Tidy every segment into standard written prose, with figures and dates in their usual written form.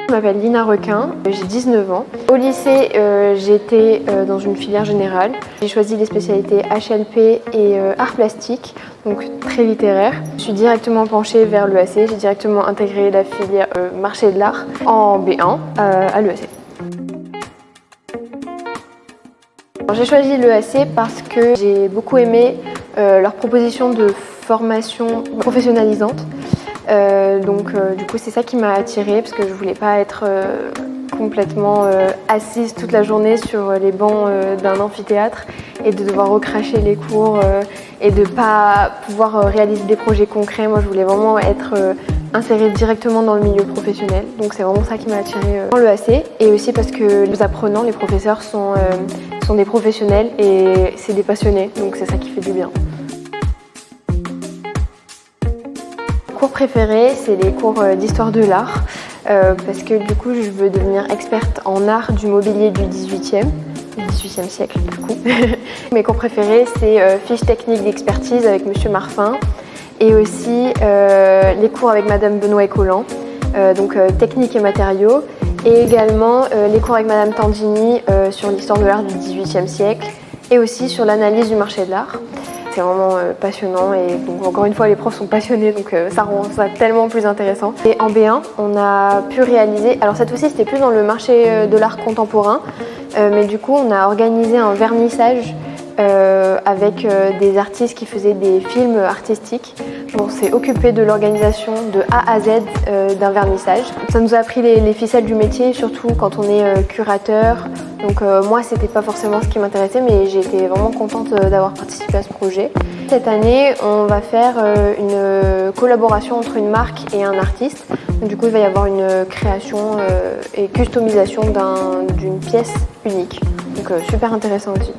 Je m'appelle Lina Requin, j'ai 19 ans. Au lycée, j'étais dans une filière générale. J'ai choisi les spécialités HLP et arts plastiques, donc très littéraire. Je suis directement penchée vers l'EAC, j'ai directement intégré la filière marché de l'art en B1 à l'EAC. J'ai choisi l'EAC parce que j'ai beaucoup aimé leur proposition de formation professionnalisante. Du coup c'est ça qui m'a attirée parce que je voulais pas être complètement assise toute la journée sur les bancs d'un amphithéâtre et de devoir recracher les cours et de pas pouvoir réaliser des projets concrets. Moi je voulais vraiment être insérée directement dans le milieu professionnel, donc c'est vraiment ça qui m'a attirée dans l'EAC, et aussi parce que les apprenants, les professeurs sont des professionnels et c'est des passionnés, donc c'est ça qui fait du bien. Cours préférés, c'est les cours d'histoire de l'art, parce que du coup je veux devenir experte en art du mobilier du 18e siècle du coup. Mes cours préférés, c'est fiches techniques d'expertise avec Monsieur Marfin, et aussi les cours avec Madame Benoît et Collant, donc technique et matériaux, et également les cours avec Madame Tandini sur l'histoire de l'art du 18e siècle, et aussi sur l'analyse du marché de l'art. C'est vraiment passionnant, et donc, encore une fois les profs sont passionnés, donc ça rend ça tellement plus intéressant. Et en B1 on a pu réaliser, alors cette fois-ci c'était plus dans le marché de l'art contemporain, mais du coup on a organisé un vernissage avec des artistes qui faisaient des films artistiques. On s'est occupé de l'organisation de A à Z d'un vernissage. Ça nous a appris les ficelles du métier, surtout quand on est curateur. Donc moi c'était pas forcément ce qui m'intéressait, mais j'ai été vraiment contente d'avoir participé à ce projet. Cette année on va faire une collaboration entre une marque et un artiste. Donc, du coup il va y avoir une création et customisation d'une pièce unique. Donc super intéressant aussi.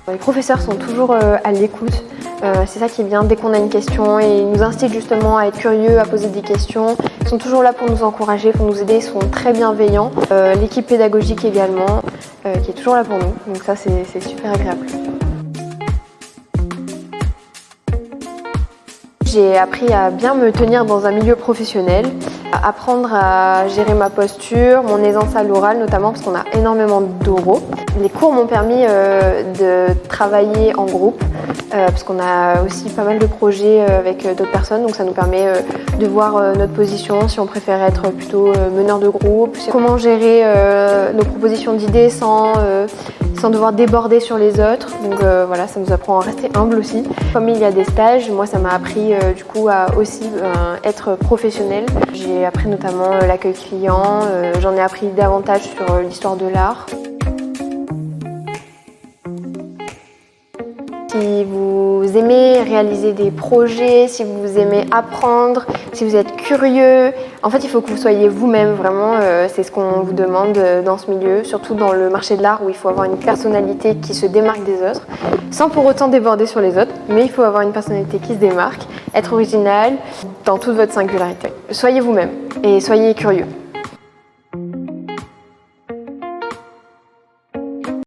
Les professeurs sont toujours à l'écoute, c'est ça qui est bien dès qu'on a une question, et ils nous incitent justement à être curieux, à poser des questions. Ils sont toujours là pour nous encourager, pour nous aider, ils sont très bienveillants. L'équipe pédagogique également, qui est toujours là pour nous, donc ça c'est super agréable. J'ai appris à bien me tenir dans un milieu professionnel, à apprendre à gérer ma posture, mon aisance à l'oral notamment parce qu'on a énormément d'oraux. Les cours m'ont permis de travailler en groupe parce qu'on a aussi pas mal de projets avec d'autres personnes, donc ça nous permet de voir notre position, si on préfère être plutôt meneur de groupe, comment gérer nos propositions d'idées sans devoir déborder sur les autres. Donc voilà, ça nous apprend à rester humble aussi. Comme il y a des stages, moi ça m'a appris du coup à aussi être professionnelle. J'ai appris notamment l'accueil client, j'en ai appris davantage sur l'histoire de l'art. Si vous aimez réaliser des projets, si vous aimez apprendre, si vous êtes curieux, en fait il faut que vous soyez vous-même, vraiment, c'est ce qu'on vous demande dans ce milieu, surtout dans le marché de l'art où il faut avoir une personnalité qui se démarque des autres, sans pour autant déborder sur les autres, mais il faut avoir une personnalité qui se démarque, être original dans toute votre singularité. Soyez vous-même et soyez curieux.